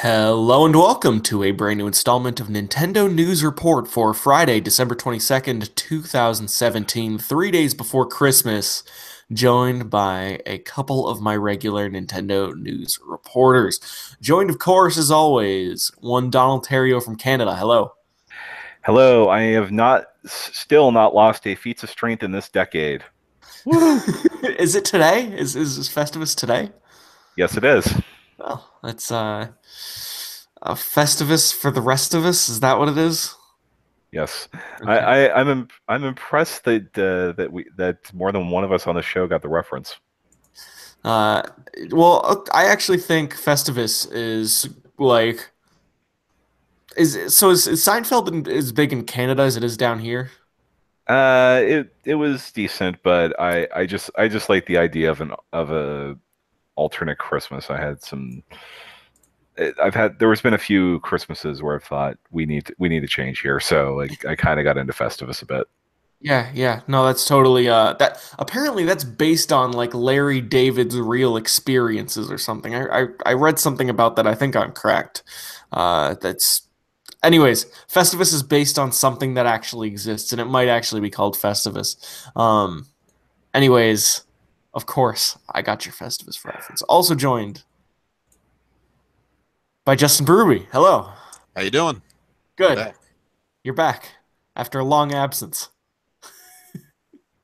Hello and welcome to a brand new installment of Nintendo News Report for Friday, December 22nd, 2017, 3 days before Christmas, joined by a couple of my regular Nintendo news reporters. Joined, of course, as always, one Donald Terrio from Canada. Hello. Hello, I have still not lost a feats of strength in this decade. Woo! Is it today? Is Festivus today? Yes, it is. Well, that's a Festivus for the rest of us. Is that what it is? Yes, Okay. I'm impressed that more than one of us on the show got the reference. Uh, well, I actually think Festivus is like is Seinfeld as big in Canada as it is down here? It was decent, but I just like the idea of a alternate Christmas. There has been a few Christmases where I've thought we need to change here, so like I kind of got into Festivus a bit. Yeah, yeah. No, that's totally that apparently that's based on like Larry David's real experiences or something. I read something about that. I think I'm correct. That's anyways, Festivus is based on something that actually exists and it might actually be called Festivus. Anyways, of course, I got your Festivus reference. Also joined by Justin Berube. Hello. How you doing? I'm Good. back. You're back after a long absence.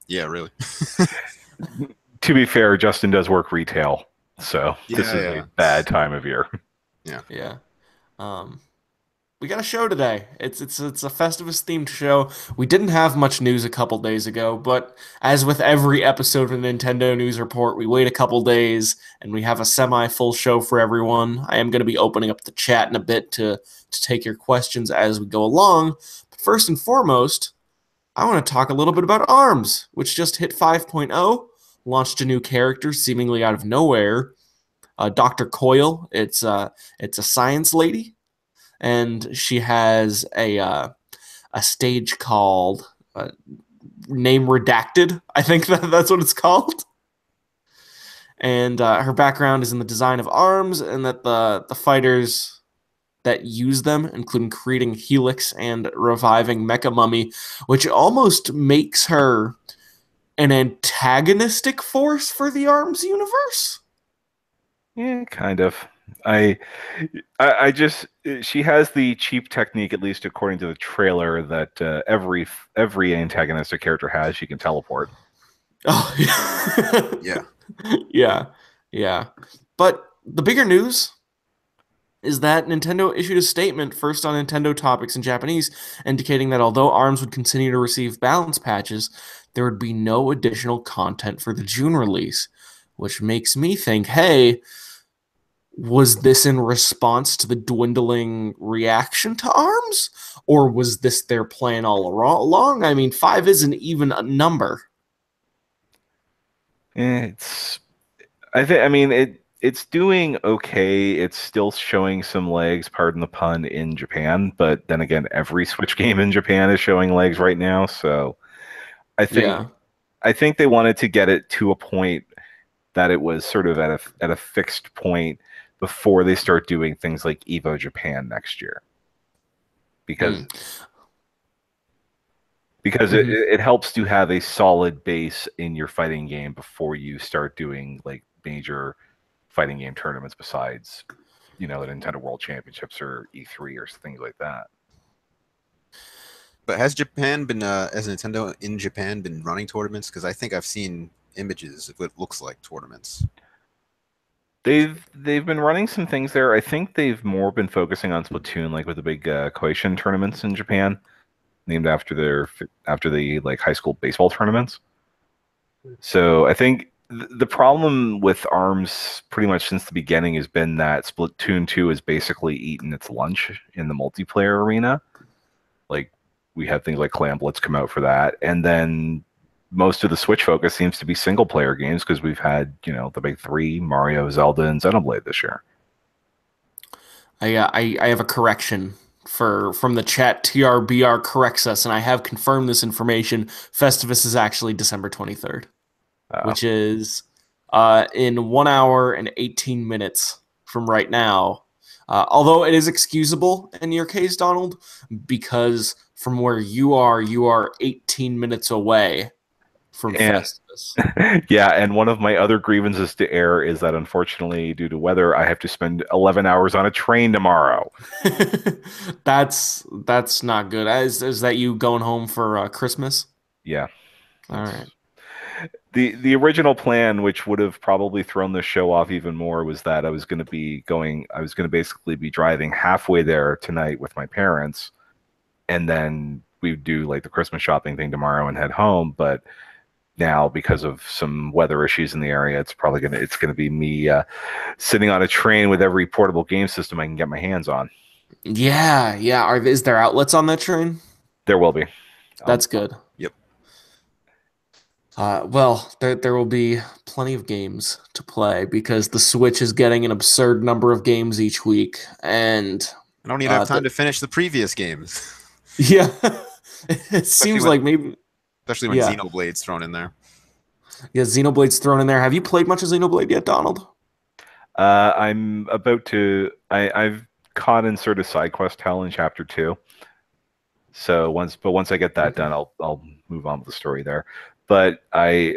Yeah, really. To be fair, Justin does work retail, so this Yeah, is a yeah, bad time of year. yeah. Yeah. Um, we got a show today. It's a Festivus themed show. We didn't have much news a couple days ago, but as with every episode of the Nintendo News Report, we wait a couple days and we have a semi-full show for everyone. I am going to be opening up the chat in a bit to take your questions as we go along. But first and foremost, I want to talk a little bit about ARMS, which just hit 5.0, launched a new character seemingly out of nowhere. Dr. Coyle. It's a science lady, and she has a stage called Name Redacted. I think that's what it's called. And her background is in the design of arms, and that the fighters that use them, including creating Helix and reviving Mecha Mummy, which almost makes her an antagonistic force for the Arms universe. Yeah, kind of. I, I just she has the cheap technique, at least according to the trailer, that every antagonistic character has. She can teleport. Oh, Yeah. yeah, yeah. But the bigger news is that Nintendo issued a statement first on Nintendo Topics in Japanese, indicating that although ARMS would continue to receive balance patches, there would be no additional content for the June release, which makes me think, hey, was this in response to the dwindling reaction to ARMS? Or was this their plan all along? I mean, five isn't even a number. It's I mean it's doing okay. It's still showing some legs, pardon the pun, in Japan, but then again, every Switch game in Japan is showing legs right now. So I think Yeah. I think they wanted to get it to a point that it was sort of at a fixed point before they start doing things like Evo Japan next year. Mm. Because because it, Hmm. it helps to have a solid base in your fighting game before you start doing like major fighting game tournaments besides, the Nintendo World Championships or E3 or things like that. But has Japan been, as Nintendo in Japan, been running tournaments? Because I think I've seen images of what it looks like tournaments. They've been running some things there. I think they've more been focusing on Splatoon, like with the big Koishin tournaments in Japan, named after the like high school baseball tournaments. So I think the problem with ARMS pretty much since the beginning has been that Splatoon 2 has basically eaten its lunch in the multiplayer arena. Like we had things like Clam Blitz come out for that, and then most of the Switch focus seems to be single player games because we've had the big three: Mario, Zelda, and Xenoblade this year. I have a correction for from the chat. TRBR corrects us, and I have confirmed this information. Festivus is actually December 23rd, Uh, which is in 1 hour and 18 minutes from right now. Although it is excusable in your case, Donald, because from where you are 18 minutes away from And Festivus. yeah, and one of my other grievances to air is that unfortunately, due to weather, I have to spend 11 hours on a train tomorrow. That's not good. Is that you going home for Christmas? Yeah, All right. that's the original plan, which would have probably thrown the show off even more, was that I was going to basically be driving halfway there tonight with my parents, and then we'd do like the Christmas shopping thing tomorrow and head home. But now, because of some weather issues in the area, it's gonna be me sitting on a train with every portable game system I can get my hands on. Yeah, yeah. Is there outlets on that train? There will be. That's good. Yep. Well, there will be plenty of games to play because the Switch is getting an absurd number of games each week, and I don't even have time the, to finish the previous games, yeah, it especially seems when like maybe especially when yeah, Xenoblade's thrown in there. yeah. Xenoblade's thrown in there. Have you played much of Xenoblade yet, Donald? I'm about to. I've caught in sort of side quest hell in chapter 2. So once I get that done, I'll move on with the story there. But I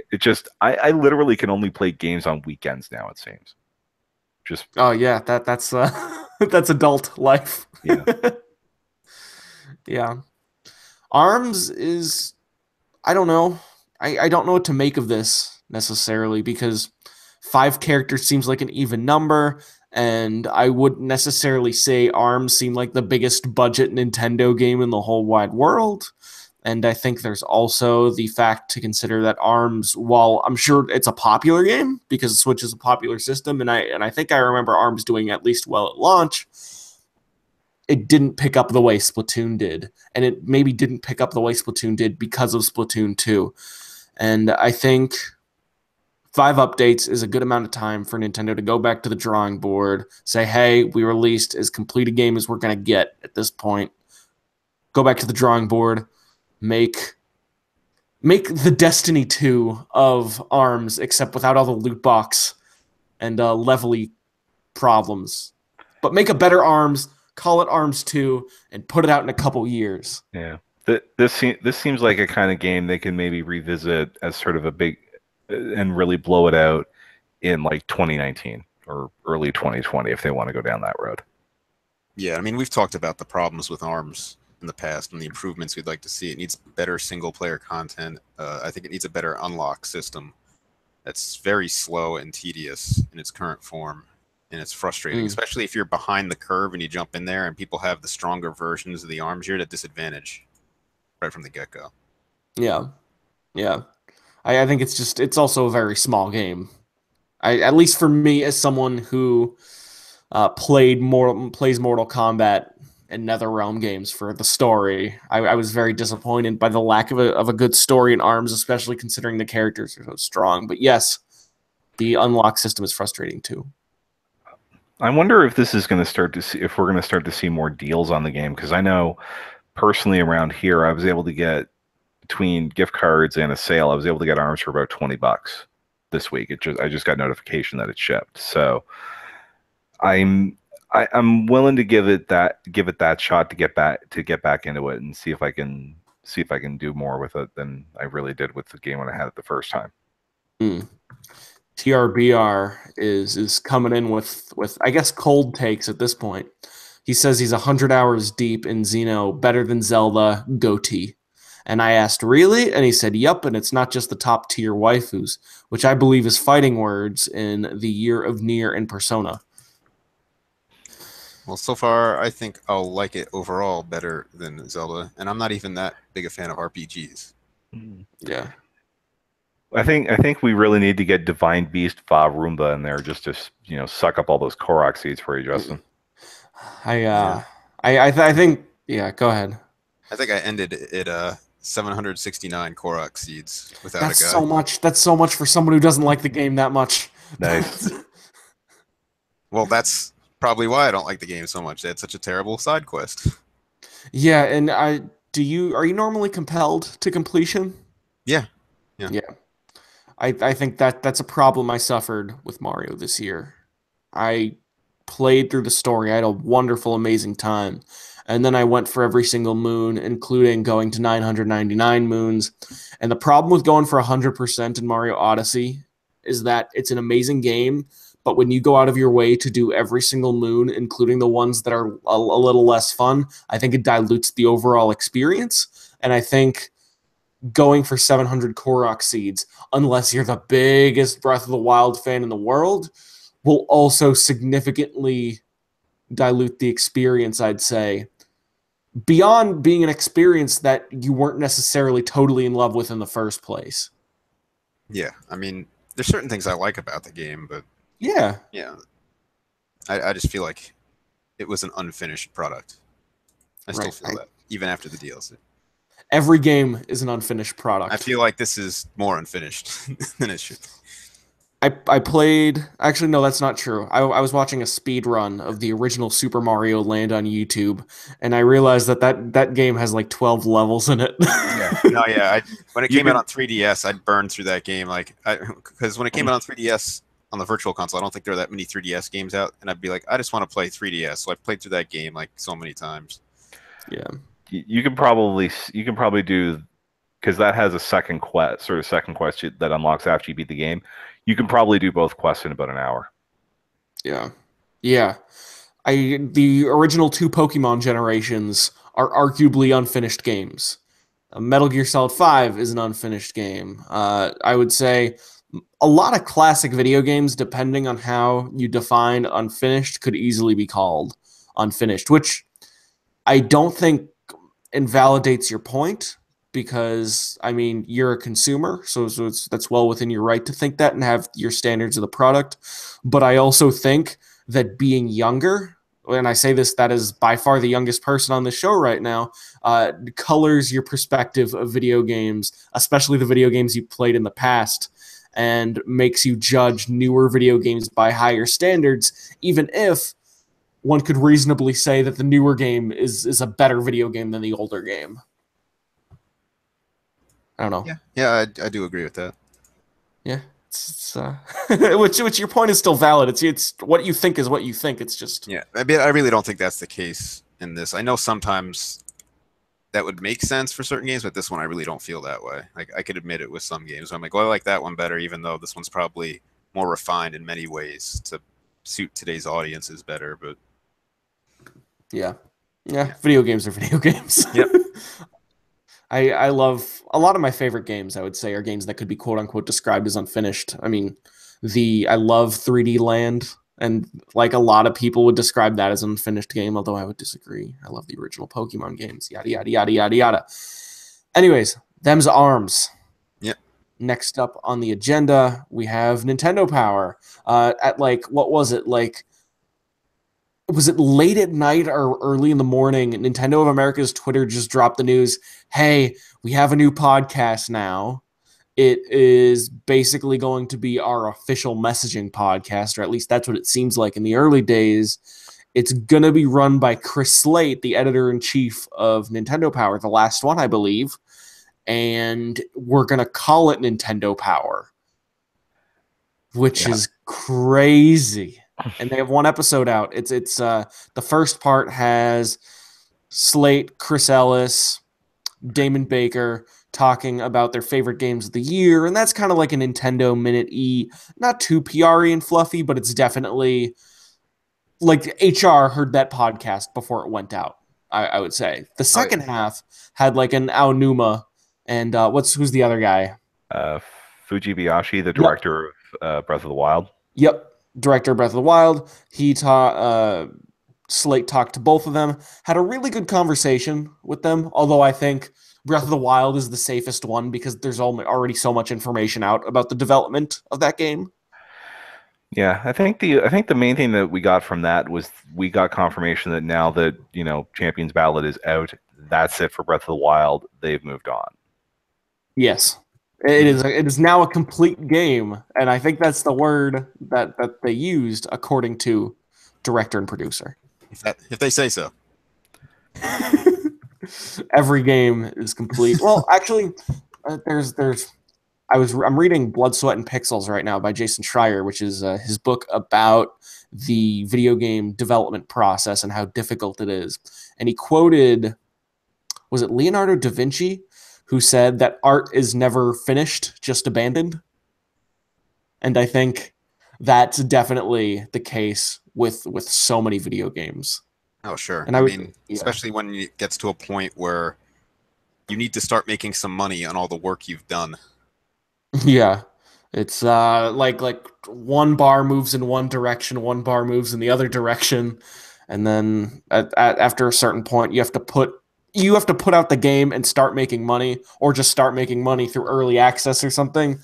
literally can only play games on weekends now. It seems just Oh yeah, that's that's adult life. yeah. Yeah. Arms is I don't know. I don't know what to make of this necessarily because five characters seems like an even number, and I wouldn't necessarily say ARMS seemed like the biggest budget Nintendo game in the whole wide world. And I think there's also the fact to consider that ARMS, while I'm sure it's a popular game because Switch is a popular system, and I think I remember ARMS doing at least well at launch, it didn't pick up the way Splatoon did. And it maybe didn't pick up the way Splatoon did because of Splatoon 2. And I think 5 updates is a good amount of time for Nintendo to go back to the drawing board, say, hey, we released as complete a game as we're going to get at this point. Go back to the drawing board, make the Destiny 2 of ARMS, except without all the loot box and levely problems. But make a better ARMS, call it ARMS 2, and put it out in a couple years. Yeah. This seems like a kind of game they can maybe revisit as sort of a big and really blow it out in like 2019 or early 2020 if they want to go down that road. Yeah, I mean, we've talked about the problems with ARMS in the past and the improvements we'd like to see. It needs better single player content. I think it needs a better unlock system. That's very slow and tedious in its current form, and it's frustrating, especially if you're behind the curve and you jump in there and people have the stronger versions of the arms. You're at a disadvantage right from the get go. Yeah, yeah. I think it's also a very small game. At least for me, as someone who plays Mortal Kombat and NetherRealm games for the story, I was very disappointed by the lack of a good story in ARMS, especially considering the characters are so strong. But yes, the unlock system is frustrating too. I wonder if this is going to start to see if we're going to start to see more deals on the game because I know personally around here I was able to get between gift cards and a sale I was able to get arms for about $20 this week. I just got notification that it shipped. So I'm I'm willing to give it that shot to get back into it and see if I can do more with it than I really did with the game when I had it the first time. Mm. TRBR is coming in with I guess cold takes at this point. He says he's 100 hours deep in Xeno, better than Zelda, goatee. And I asked, really? And he said, yup, and it's not just the top tier waifus, which I believe is fighting words in the year of Nier and Persona. Well, so far, I think I'll like it overall better than Zelda, and I'm not even that big a fan of RPGs. Yeah. I think we really need to get Divine Beast Va Roomba in there just to suck up all those Korok seeds for you, Justin. I Yeah. uh I think yeah, go ahead. I think I ended at 769 Korok seeds without That's a guy. so much. That's so much for someone who doesn't like the game that much. Nice. Well, that's probably why I don't like the game so much. They had such a terrible side quest. Yeah, and are you normally compelled to completion? Yeah. Yeah. Yeah. I think that's a problem I suffered with Mario this year. I played through the story. I had a wonderful, amazing time. And then I went for every single moon, including going to 999 moons. And the problem with going for 100% in Mario Odyssey is that it's an amazing game, but when you go out of your way to do every single moon, including the ones that are a little less fun, I think it dilutes the overall experience. And I think going for 700 Korok seeds, unless you're the biggest Breath of the Wild fan in the world, will also significantly dilute the experience, I'd say. Beyond being an experience that you weren't necessarily totally in love with in the first place. Yeah, I mean, there's certain things I like about the game, but Yeah. yeah, I just feel like it was an unfinished product. I still feel that, even after the DLC. Every game is an unfinished product. I feel like this is more unfinished than it should be. I played. Actually, no, that's not true. I was watching a speed run of the original Super Mario Land on YouTube, and I realized that game has like 12 levels in it. Yeah, no, yeah. When it came out on 3DS, I'd burned through that game because when it came out on 3DS on the Virtual Console, I don't think there were that many 3DS games out, and I'd be like, I just want to play 3DS. So I played through that game like so many times. Yeah, You can probably do, because that has a second quest that unlocks after you beat the game. You can probably do both quests in about an hour. yeah, yeah. The original two Pokemon generations are arguably unfinished games. Metal Gear Solid 5 is an unfinished game. I would say a lot of classic video games, depending on how you define unfinished, could easily be called unfinished, which I don't think invalidates your point because I mean you're a consumer, so that's well within your right to think that and have your standards of the product. But I also think that being younger, and I say this, that is by far the youngest person on the show right now, colors your perspective of video games, especially the video games you played in the past, and makes you judge newer video games by higher standards, even if one could reasonably say that the newer game is a better video game than the older game. I don't know. Yeah, I do agree with that. Yeah, it's which your point is still valid. It's what you think is what you think. It's just I really don't think that's the case in this. I know sometimes that would make sense for certain games, but this one I really don't feel that way. Like I could admit it with some games. I'm like, well, I like that one better, even though this one's probably more refined in many ways to suit today's audiences better. But yeah, video games are video games. Yep. I love a lot of my favorite games, I would say, are games that could be quote unquote described as unfinished. I mean, I love 3D Land, and like a lot of people would describe that as an unfinished game, although I would disagree. I love the original Pokemon games, yada yada yada yada yada. Anyways, them's ARMS. Yep. Next up on the agenda, we have Nintendo Power. At like, what was it? Like, was it late at night or early in the morning? Nintendo of America's Twitter just dropped the news. Hey, we have a new podcast now. It is basically going to be our official messaging podcast, or at least that's what it seems like in the early days. It's going to be run by Chris Slate, the editor-in-chief of Nintendo Power, the last one, I believe. And we're going to call it Nintendo Power, which is crazy. And they have one episode out. It's the first part has Slate, Chris Ellis, Damon Baker talking about their favorite games of the year, and that's kind of like a Nintendo Minute E, not too PR-y and fluffy, but it's definitely like HR heard that podcast before it went out. I would say the second half had like an Aonuma, and who's the other guy? Fujibayashi, the director of Breath of the Wild. Yep. Director of Breath of the Wild. Slate talked to both of them, had a really good conversation with them, although I think Breath of the Wild is the safest one because there's already so much information out about the development of that game. Yeah, I think the main thing that we got from that was we got confirmation that now that, Champions Ballad is out, that's it for Breath of the Wild. They've moved on. Yes. It is now a complete game, and I think that's the word that they used according to director and producer. If they say so. Every game is complete. Well, actually, there's I'm reading Blood, Sweat, and Pixels right now by Jason Schreier, which is his book about the video game development process and how difficult it is. And he quoted, was it Leonardo da Vinci, who said that art is never finished, just abandoned? And I think that's definitely the case with so many video games. Oh, sure. And I I would, mean, yeah, especially when it gets to a point where you need to start making some money on all the work you've done. yeah. It's like one bar moves in one direction, one bar moves in the other direction, and then after a certain point, you have to put out the game and start making money, or just start making money through early access or something,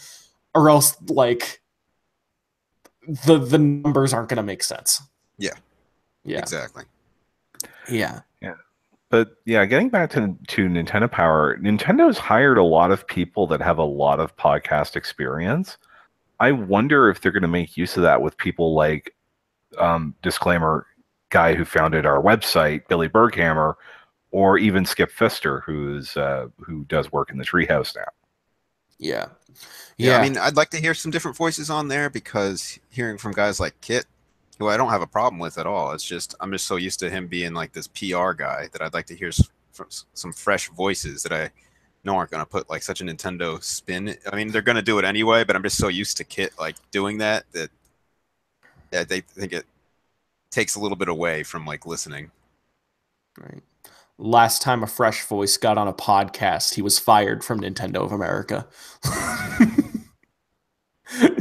or else like the numbers aren't going to make sense. Yeah, Yeah, exactly. yeah, Yeah. But yeah, getting back to Nintendo Power, Nintendo's hired a lot of people that have a lot of podcast experience. I wonder if they're going to make use of that with people like disclaimer guy who founded our website, Billy Berghammer, or even Skip Pfister, who does work in the Treehouse now. yeah, Yeah, I yeah. mean, I'd like to hear some different voices on there because hearing from guys like Kit, who I don't have a problem with at all. It's just I'm just so used to him being like this PR guy that I'd like to hear from some fresh voices that I know aren't going to put like such a Nintendo spin. I mean, they're going to do it anyway, but I'm just so used to Kit like doing that yeah, they think it takes a little bit away from like listening. Right. Last time a fresh voice got on a podcast, he was fired from Nintendo of America.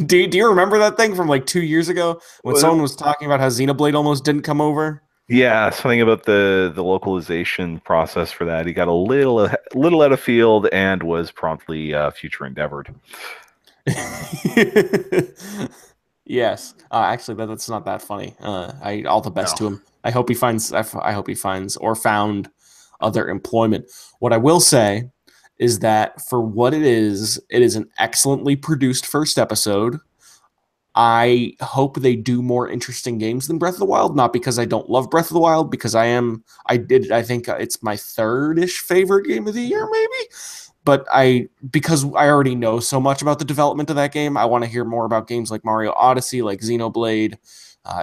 Do you remember that thing from like 2 years ago when someone was talking about how Xenoblade almost didn't come over? Yeah, something about the localization process for that. He got a little out of field and was promptly future endeavored. Yes, actually, that's not that funny. I all the best No. to him. I hope he finds. I hope he finds or found other employment. What I will say is that for what it is an excellently produced first episode. I hope they do more interesting games than Breath of the Wild. Not because I don't love Breath of the Wild, because I am. I did. I think it's my third-ish favorite game of the year, maybe. But because I already know so much about the development of that game, I want to hear more about games like Mario Odyssey, like Xenoblade,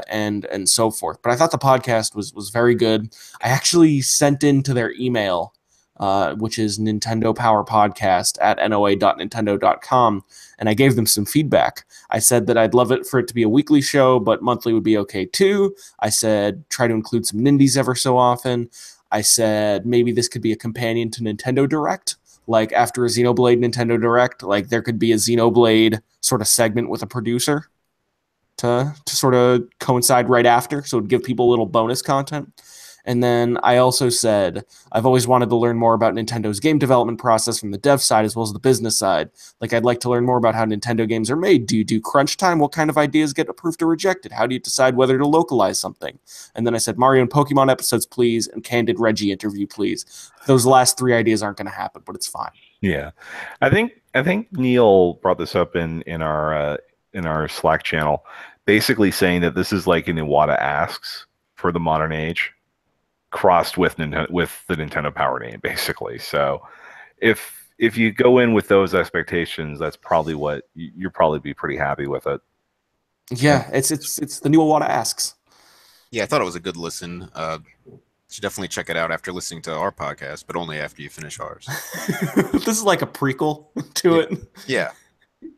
and so forth. But I thought the podcast was very good. I actually sent into their email, which is Nintendo Power Podcast at noa.nintendo.com, and I gave them some feedback. I said that I'd love it for it to be a weekly show, but monthly would be okay too. I said try to include some Nindies ever so often. I said maybe this could be a companion to Nintendo Direct, like after a Xenoblade Nintendo Direct, like there could be a Xenoblade sort of segment with a producer to sort of coincide right after, so it'd give people a little bonus content. And then I also said I've always wanted to learn more about Nintendo's game development process from the dev side as well as the business side. Like I'd like to learn more about how Nintendo games are made. Do you do crunch time? What kind of ideas get approved or rejected? How do you decide whether to localize something? And then I said Mario and Pokemon episodes, please, and Candid Reggie interview, please. Those last three ideas aren't going to happen, but it's fine. Yeah, I think Neil brought this up in our Slack channel, basically saying that this is like an Iwata asks for the modern age, crossed with with the Nintendo Power name, basically. So if you go in with those expectations, that's probably what you'll probably be pretty happy with it. And Yeah, it's the new Iwata asks. Yeah, I thought it was a good listen. Should definitely check it out after listening to our podcast, but only after you finish ours. This is like a prequel to Yeah. it. Yeah.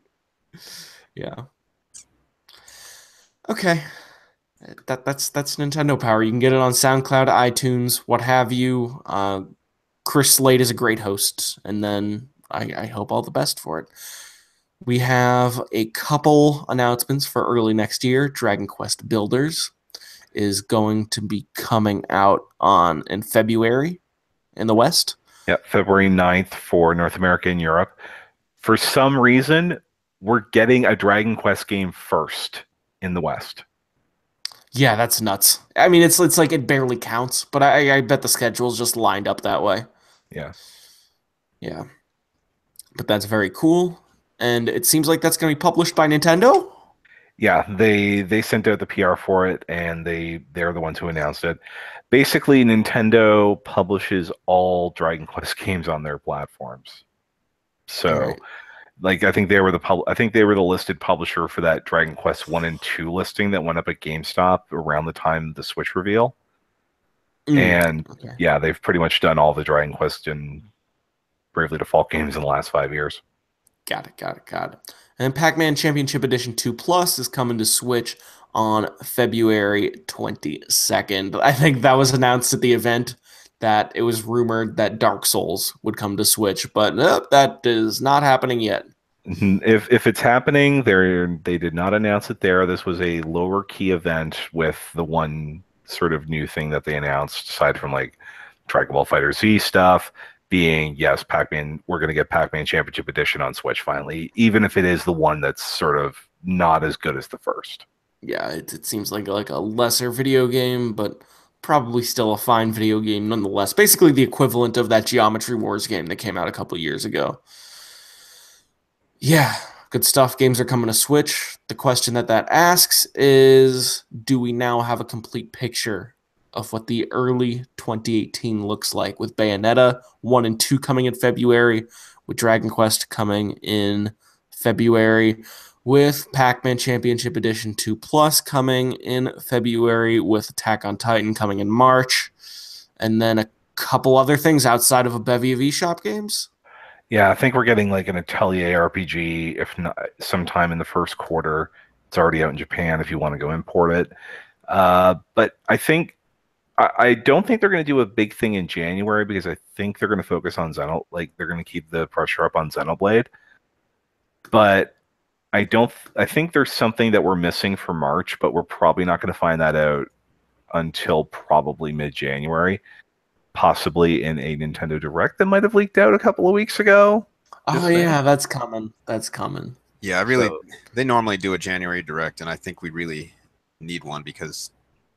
Yeah. Okay. That's Nintendo Power. You can get it on SoundCloud, iTunes, what have you. Chris Slade is a great host, and then I hope all the best for it. We have a couple announcements for early next year. Dragon Quest Builders is going to be coming out in February in the West. yeah, February 9th for North America and Europe. For some reason, we're getting a Dragon Quest game first in the West. Yeah, that's nuts. I mean, it's like it barely counts, but I bet the schedule's just lined up that way. Yeah. Yeah, but that's very cool, and it seems like that's going to be published by Nintendo. Yeah, they sent out the PR for it, and they're the ones who announced it. Basically, Nintendo publishes all Dragon Quest games on their platforms. All So right. Like I think they were the listed publisher for that Dragon Quest 1 and 2 listing that went up at GameStop around the time of the Switch reveal. And Okay. yeah, they've pretty much done all the Dragon Quest and Bravely Default games in the last 5 years. Got it. And Pac-Man Championship Edition 2 Plus is coming to Switch on February 22nd. I think that was announced at the event that it was rumored that Dark Souls would come to Switch, but nope, that is not happening yet. If it's happening, they did not announce it there. This was a lower key event with the one sort of new thing that they announced, aside from like Dragon Ball Fighter Z stuff, being yes, Pac-Man. We're going to get Pac-Man Championship Edition on Switch finally, even if it is the one that's sort of not as good as the first. Yeah, it seems like a lesser video game, but probably still a fine video game nonetheless. Basically the equivalent of that Geometry Wars game that came out a couple years ago. Yeah, good stuff. Games are coming to Switch. The question that asks is, do we now have a complete picture of what the early 2018 looks like, with Bayonetta 1 and 2 coming in February, with Dragon Quest coming in February, with Pac-Man Championship Edition 2 Plus coming in February, with Attack on Titan coming in March, and then a couple other things outside of a bevy of eShop games? Yeah, I think we're getting like an Atelier RPG, if not sometime in the first quarter. It's already out in Japan if you want to go import it. But I don't think they're going to do a big thing in January because I think they're going to focus on like they're going to keep the pressure up on Xenoblade. But I don't. I think there's something that we're missing for March, but we're probably not going to find that out until probably mid-January, possibly in a Nintendo Direct that might have leaked out a couple of weeks ago. Oh yeah, that's coming. That's coming. Yeah, they normally do a January Direct, and I think we really need one because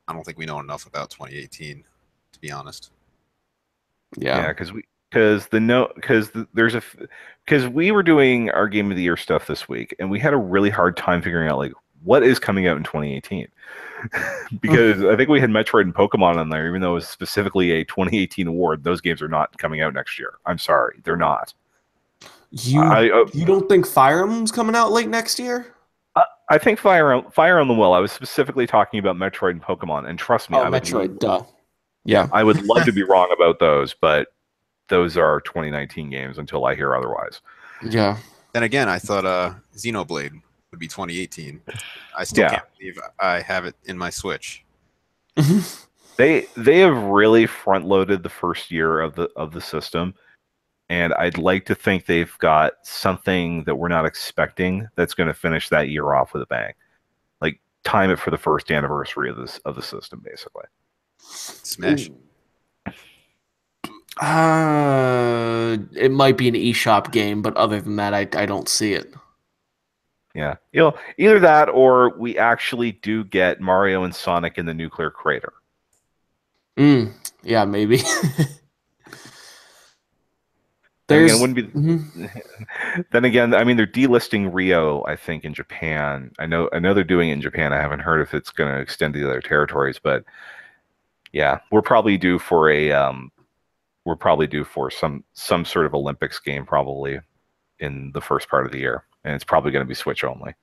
I don't think we know enough about 2018, to be honest. Yeah, because we were doing our Game of the Year stuff this week, and we had a really hard time figuring out like what is coming out in 2018. Because I think we had Metroid and Pokemon on there, even though it was specifically a 2018 award. Those games are not coming out next year. I'm sorry, they're not. You don't think Fire Emblem's coming out late next year? I think Fire Emblem will. I was specifically talking about Metroid and Pokemon, and trust me, Metroid, duh. Yeah, I would love to be wrong about those, but those are 2019 games until I hear otherwise. Yeah. Then again, I thought Xenoblade would be 2018. I still can't believe I have it in my Switch. They have really front loaded the first year of the system, and I'd like to think they've got something that we're not expecting that's going to finish that year off with a bang. Like time it for the first anniversary of the system, basically. Smash. It might be an eShop game, but other than that, I don't see it. Yeah, either that or we actually do get Mario and Sonic in the nuclear crater. Yeah, maybe. Then again, it wouldn't be. Then again, I mean, they're delisting Rio, I think, in Japan. I know they're doing it in Japan. I haven't heard if it's going to extend to the other territories, but yeah, we're probably due for some sort of Olympics game probably in the first part of the year, and it's probably going to be Switch only.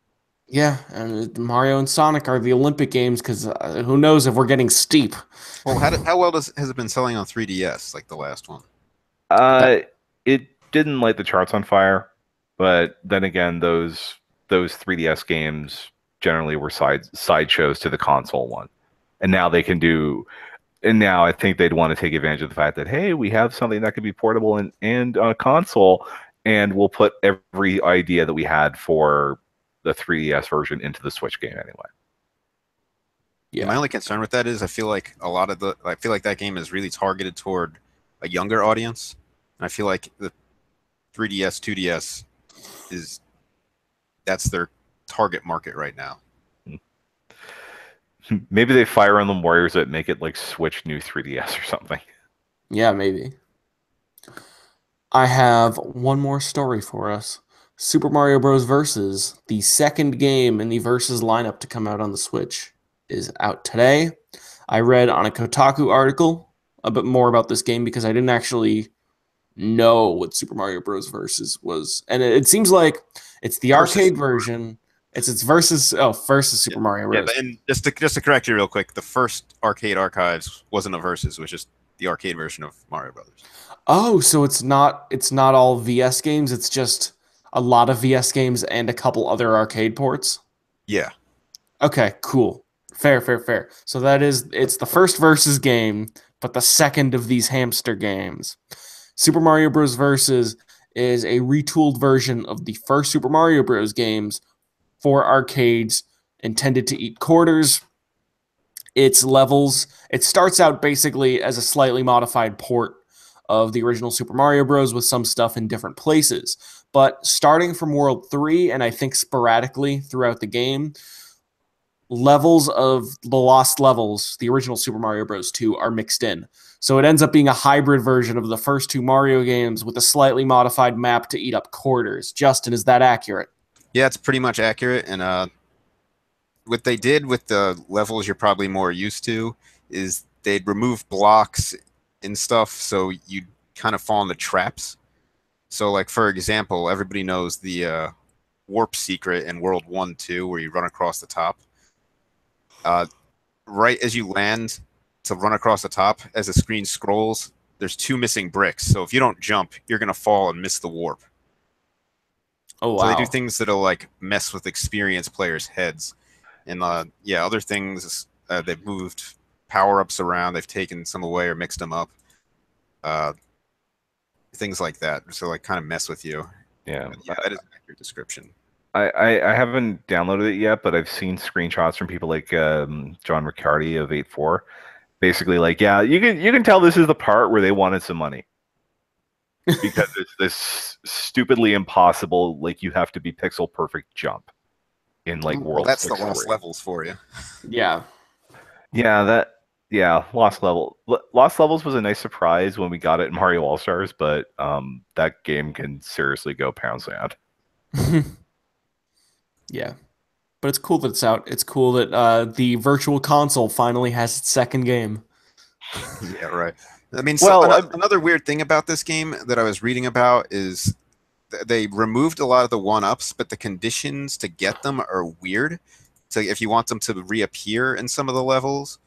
Yeah, and Mario and Sonic are the Olympic games because who knows if we're getting steep. Well, how well has it been selling on 3DS like the last one? It didn't light the charts on fire, but then again, those 3DS games generally were sideshows to the console one, and now they can do. And now I think they'd want to take advantage of the fact that, hey, we have something that could be portable and on a console, and we'll put every idea that we had for the 3DS version into the Switch game anyway. Yeah. My only concern with that is I feel like that game is really targeted toward a younger audience, and I feel like the 3DS, 2DS that's their target market right now. Maybe they Fire Emblem Warriors that make it like Switch new 3DS or something. Yeah, maybe. I have one more story for us. Super Mario Bros. Versus, the second game in the Versus lineup to come out on the Switch, is out today. I read on a Kotaku article a bit more about this game because I didn't actually know what Super Mario Bros. Versus was, and it seems like it's the Versus. arcade version. It's versus Yeah, Super Mario yeah. Bros. And just to correct you real quick, the first Arcade Archives wasn't a versus; it was just the arcade version of Mario Brothers. Oh, so it's not all VS games. It's just a lot of VS games and a couple other arcade ports. Yeah. Okay, cool. Fair, fair, fair. So it's the first versus game, but the second of these hamster games. Super Mario Bros. Versus is a retooled version of the first Super Mario Bros. Games for arcades intended to eat quarters. Its levels, it starts out basically as a slightly modified port of the original Super Mario Bros. With some stuff in different places. But starting from World 3, and I think sporadically throughout the game, levels of the lost levels, the original Super Mario Bros. 2, are mixed in. So it ends up being a hybrid version of the first two Mario games with a slightly modified map to eat up quarters. Justin, is that accurate? Yeah, it's pretty much accurate. And what they did with the levels you're probably more used to is they'd remove blocks and stuff so you'd kind of fall into traps. So, like, for example, everybody knows the warp secret in World 1 2, where you run across the top. Uh, right as you land to run across the top, as the screen scrolls, there's two missing bricks. So if you don't jump, you're going to fall and miss the warp. Oh, So they do wow. things that'll like mess with experienced players' heads. And yeah, other things they've moved power-ups around, they've taken some away or mixed them up. Uh, things like that. So like kind of mess with you. Yeah. But yeah, that is an accurate description. I haven't downloaded it yet, but I've seen screenshots from people like John Riccardi of 8.4. Basically, like, yeah, you can tell this is the part where they wanted some money because it's this stupidly impossible, like you have to be pixel perfect jump in like Well, World that's the 6 lost 3. levels for you. Yeah. Yeah, Lost Levels was a nice surprise when we got it in Mario All Stars, but that game can seriously go pound sand. Yeah. But it's cool that it's out. It's cool that the virtual console finally has its second game. Yeah, right. I mean, so Well, another weird thing about this game that I was reading about is they removed a lot of the one-ups, but the conditions to get them are weird. So if you want them to reappear in some of the levels,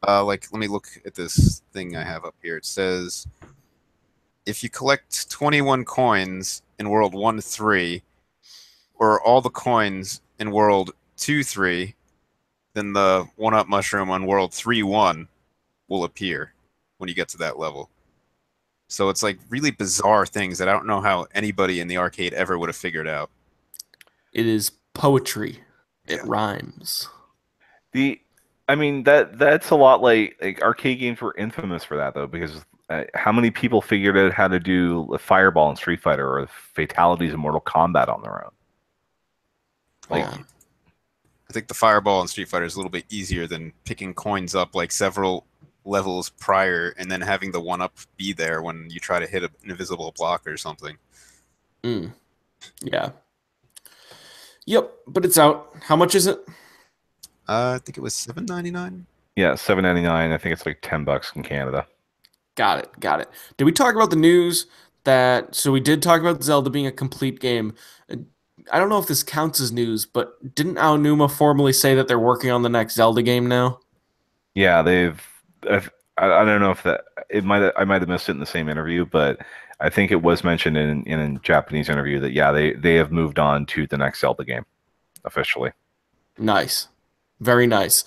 like let me look at this thing I have up here. It says if you collect 21 coins in World 1 3, or all the coins in World 2 3, then the one-up mushroom on World 3 1 will appear when you get to that level. So it's like really bizarre things that I don't know how anybody in the arcade ever would have figured out. It is poetry. It Yeah. rhymes. the I mean that's a lot like arcade games were infamous for that though because how many people figured out how to do a fireball in Street Fighter or fatalities in Mortal Kombat on their own? Like, Well, Yeah. I think the fireball in Street Fighter is a little bit easier than picking coins up like several levels prior and then having the one up be there when you try to hit an invisible block or something. Mm. Yeah. Yep, but it's out. How much is it? I think it was $7.99. yeah, 7.99. I think it's like $10 in Canada. Got it. Got it. Did we talk about the news that so we did talk about Zelda being a complete game. Uh, I don't know if this counts as news, but didn't Aonuma formally say that they're working on the next Zelda game now? Yeah, I don't know if that I might have missed it in the same interview, but I think it was mentioned in a Japanese interview that yeah, they have moved on to the next Zelda game officially. Nice. Very nice.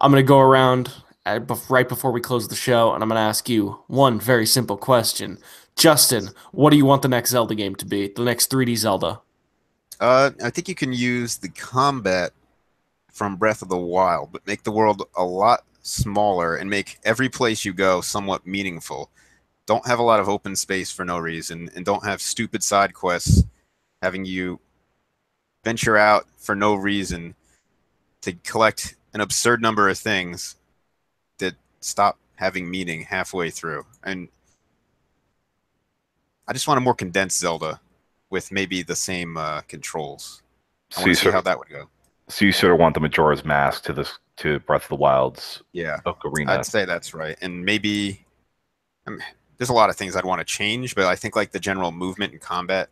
I'm going to go around right before we close the show, and I'm going to ask you one very simple question. Justin, what do you want the next Zelda game to be? The next 3D Zelda? I think you can use the combat from Breath of the Wild, but make the world a lot smaller and make every place you go somewhat meaningful. Don't have a lot of open space for no reason, and don't have stupid side quests having you venture out for no reason to collect an absurd number of things that stop having meaning halfway through. And I just want a more condensed Zelda with maybe the same controls. I So want you to see sort how of, that would go. so you sort of want the Majora's Mask to Breath of the Wild's Yeah, I'd Ocarina. say that's right. And maybe there's a lot of things I'd want to change, but I think like the general movement and combat,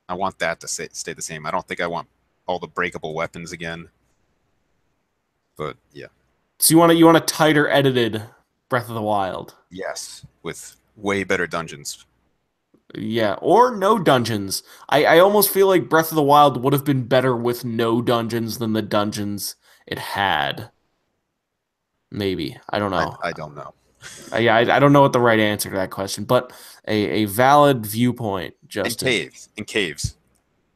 I want that to stay the same. I don't think I want all the breakable weapons again. But yeah, So you want a tighter edited Breath of the Wild. yes, with way better dungeons. Yeah, or no dungeons. I almost feel like Breath of the Wild would have been better with no dungeons than the dungeons it had. Maybe. I don't know. I don't know. Yeah, I don't know what the right answer to that question, but a valid viewpoint, And Justin. caves, and caves.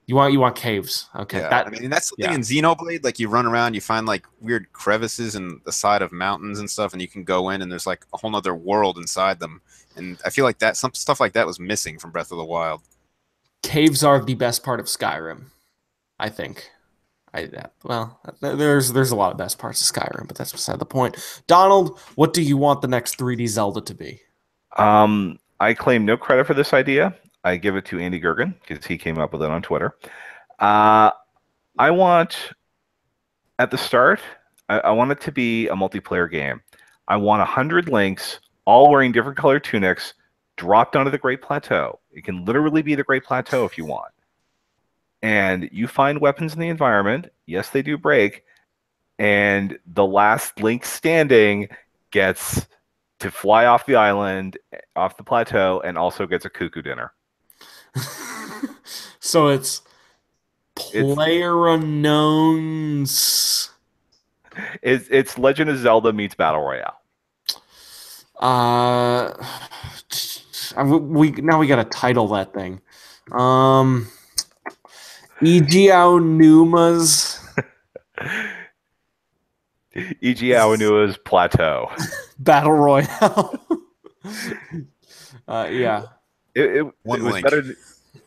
You want caves. Okay. Yeah, I That mean, and that's the thing yeah. in Xenoblade. Like, you run around, you find like weird crevices in the side of mountains and stuff, and you can go in, and there's like a whole other world inside them. And I feel like that some stuff like that was missing from Breath of the Wild. Caves are the best part of Skyrim, I think. Well, there's a lot of best parts of Skyrim, but that's beside the point. Donald, what do you want the next 3D Zelda to be? I claim no credit for this idea. I give it to Andy Gergen because he came up with it on Twitter. Uh, I want at the start, I want it to be a multiplayer game. I want 100 links, all wearing different colored tunics, dropped onto the Great Plateau. It can literally be the Great Plateau if you want. And you find weapons in the environment. Yes, they do break. And the last link standing gets to fly off the island, off the plateau, and also gets a cuckoo dinner. So it's It's player unknowns. it's Legend of Zelda meets Battle Royale. Uh, we now we gotta title that thing. Ejiao Numa's E.G. Awanua's Plateau. Battle Royale. Yeah. It One was link. better.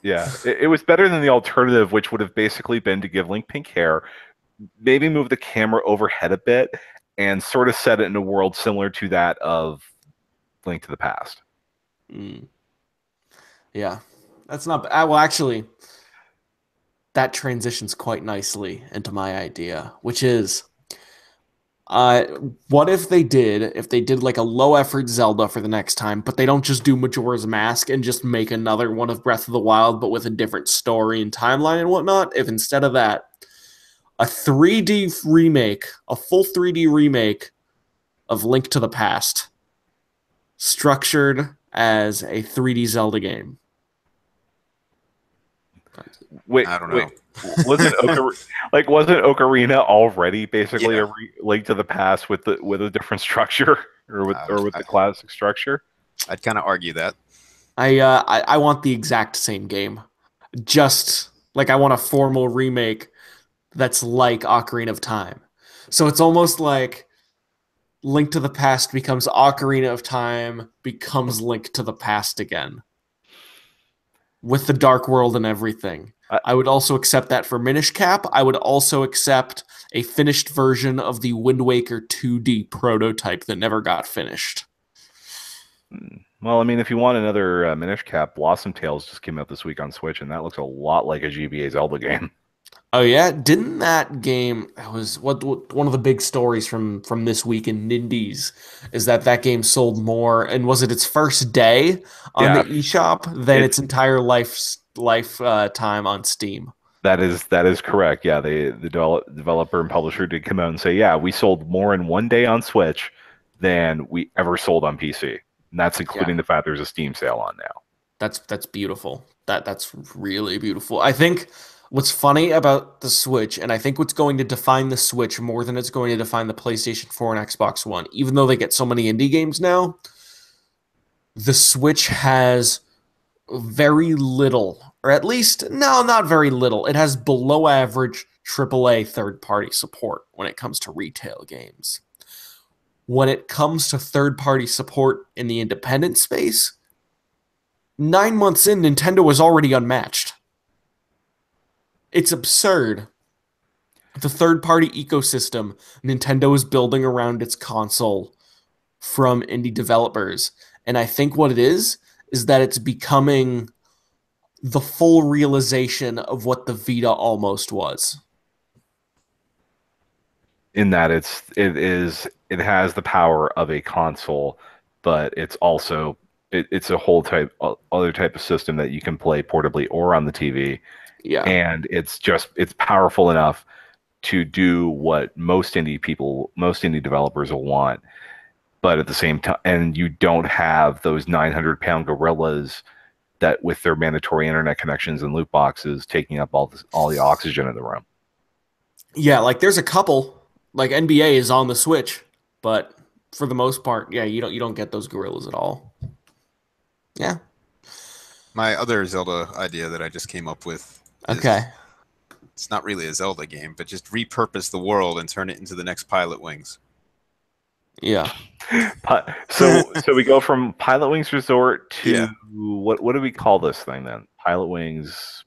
Yeah, it was better than the alternative, which would have basically been to give Link pink hair, maybe move the camera overhead a bit, and sort of set it in a world similar to that of Link to the Past. Mm. Yeah. That's not well, actually, that transitions quite nicely into my idea, which is uh, what if they did like a low effort Zelda for the next time, but they don't just do Majora's Mask and just make another one of Breath of the Wild, but with a different story and timeline and whatnot? If instead of that, a 3D remake, a full 3D remake of Link to the Past, structured as a 3D Zelda game. Wait, I don't know. wait, wasn't wasn't Ocarina already basically Yeah. a Link to the Past with a different structure or with the classic structure? I'd kind of argue that. I want the exact same game. Just like I want a formal remake that's like Ocarina of Time. So it's almost like Link to the Past becomes Ocarina of Time, becomes Link to the Past again. With the Dark World and everything. I would also accept that for Minish Cap. I would also accept a finished version of the Wind Waker 2D prototype that never got finished. Well, I mean, if you want another Minish Cap, Blossom Tales just came out this week on Switch, and that looks a lot like a GBA Zelda game. Oh yeah, didn't that game? That was what one of the big stories from this week in Nindies is that game sold more, and was it its first day on Yeah, the eShop than its it's entire time on Steam. that is correct. Yeah, the developer and publisher did come out and say, yeah, we sold more in one day on Switch than we ever sold on PC, and that's Yeah, including the fact there's a Steam sale on now. that's beautiful. That's really beautiful. I think what's funny about the Switch, and I think what's going to define the Switch more than it's going to define the PlayStation 4 and Xbox One, even though they get so many indie games now, the Switch has very little, or at least, no, not very little. It has below average AAA third party support when it comes to retail games. When it comes to third party support in the independent space, 9 months in, Nintendo was already unmatched. It's absurd. The third party ecosystem Nintendo is building around its console from indie developers. And I think what it is that it's becoming the full realization of what the Vita almost was. In that it has the power of a console, but it's also it's a whole other type of system that you can play portably or on the TV, Yeah. and it's powerful enough to do what most indie developers will want, but at the same time, and you don't have those 900-pound gorillas that with their mandatory internet connections and loot boxes taking up all the oxygen in the room. Yeah, like there's a couple. Like NBA is on the Switch, but for the most part, yeah, you don't get those gorillas at all. Yeah. My other Zelda idea that I just came up with is Okay. it's not really a Zelda game, but just repurpose the world and turn it into the next Pilot Wings. Yeah. So we go from Pilot Wings Resort to Yeah, what do we call this thing then? Pilot I Wings.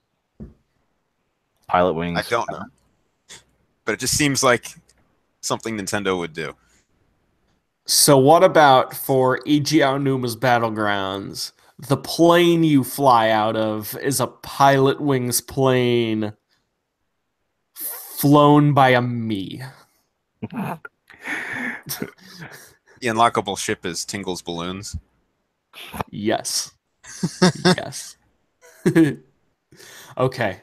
don't know, but it just seems like something Nintendo would do. So what about for Eiji Aonuma's Battlegrounds? The plane you fly out of is a Pilot Wings plane flown by a me. The unlockable ship is Tingle's balloons. Yes. Yes. Okay.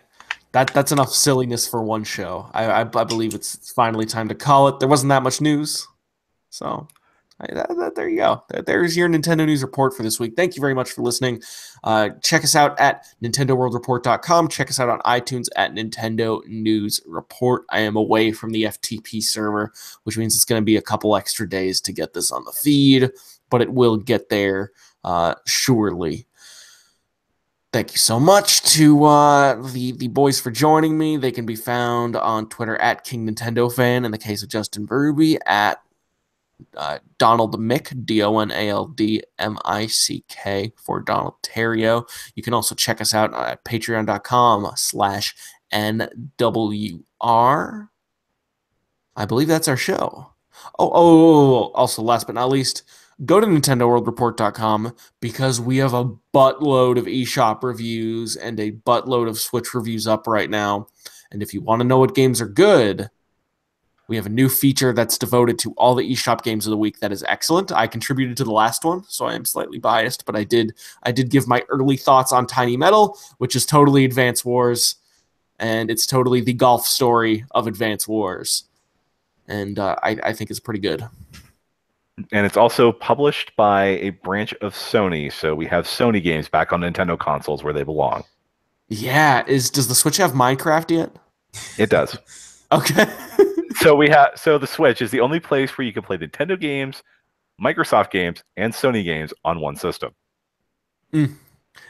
That's enough silliness for one show. I believe it's finally time to call it. There wasn't that much news. So there you go. There's your Nintendo News Report for this week. Thank you very much for listening. Check us out at NintendoWorldReport.com. Check us out on iTunes at Nintendo News Report. I am away from the FTP server, which means it's going to be a couple extra days to get this on the feed, but it will get there surely. Thank you so much to the boys for joining me. They can be found on Twitter at King Nintendo Fan. In the case of Justin Verby, at Donald Mick, DonaldMick for Donald Terrio. You can also check us out at patreon.com/NWR. I believe that's our show. Also, last but not least, go to NintendoWorldReport.com because we have a buttload of eShop reviews and a buttload of Switch reviews up right now. And if you want to know what games are good, we have a new feature that's devoted to all the eShop games of the week that is excellent. I contributed to the last one, so I am slightly biased, but I did give my early thoughts on Tiny Metal, which is totally Advance Wars, and it's totally the golf story of Advance Wars. And I think it's pretty good. And it's also published by a branch of Sony, so we have Sony games back on Nintendo consoles where they belong. Yeah, does the Switch have Minecraft yet? It does. Okay. So the Switch is the only place where you can play Nintendo games, Microsoft games, and Sony games on one system.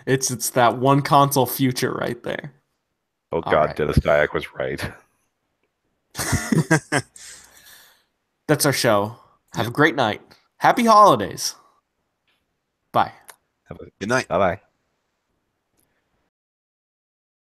It's that one console future right there. Oh All God, right. Dennis Dyack was right. That's our show. Have a great night. Happy holidays. Bye. Good night. Bye bye.